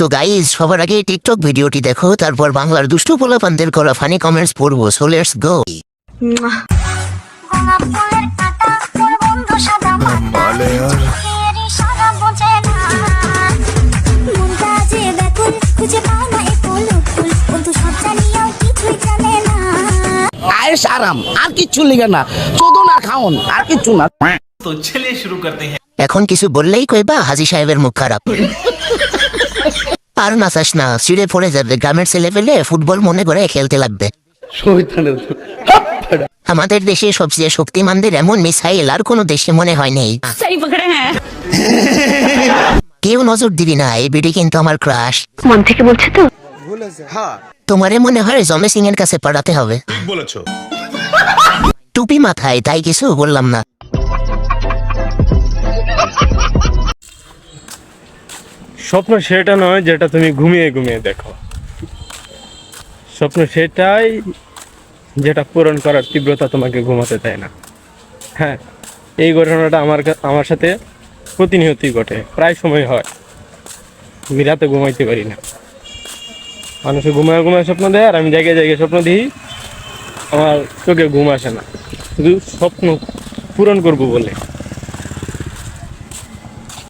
তো গাইজ সবার আগে টিকটক ভিডিওটি দেখো, তারপর বাংলার দুষ্টু পোলাপানদের করা ফানি কমেন্টস পড়বো। So let's go. আয়েশ আরাম আর কিচ্ছু লিগে না, চোদন আর খাওন আর কিচ্ছু না। तो चलिए शुरू करते हैं। এখন কিছু বললেই কইবা হাজি সাহেবের মুখ খারাপ। আর নাচাস না, ছিঁড়ে পড়ে যাবে। গ্রামের ছেলে পেলে ফুটবল মনে করে খেলতে লাগবে। আমাদের দেশে সবচেয়ে শক্তিমানদের এমন মিসাইল আর কোনো দেশে মনে হয় নেই। কেউ নজর দিবি না, এই বিডি কিন্তু আমার ক্রাশ। মন থেকে বলছে তো? তোমারে মনে হয় জমে সিং এর কাছে পাঠাতে হবে। টুপি মাথায়, তাই কিছু বললাম না। স্বপ্ন সেটা নয় যেটা তুমি ঘুমিয়ে ঘুমিয়ে দেখো, স্বপ্ন সেটাই যেটা পূরণ করার তীব্রতা তোমাকে ঘুমাতে দেয় না। হ্যাঁ, এই ঘটনাটা আমার সাথে প্রতিনিয়তই ঘটে, প্রায় সময় হয়। আমি রাতে ঘুমাইতে পারি না, মানুষে ঘুমায় ঘুমায় স্বপ্ন দেয়, আর আমি জায়গায় জায়গায় স্বপ্ন দিই, আমার চোখে ঘুম আসে না, শুধু স্বপ্ন পূরণ করবো বলে।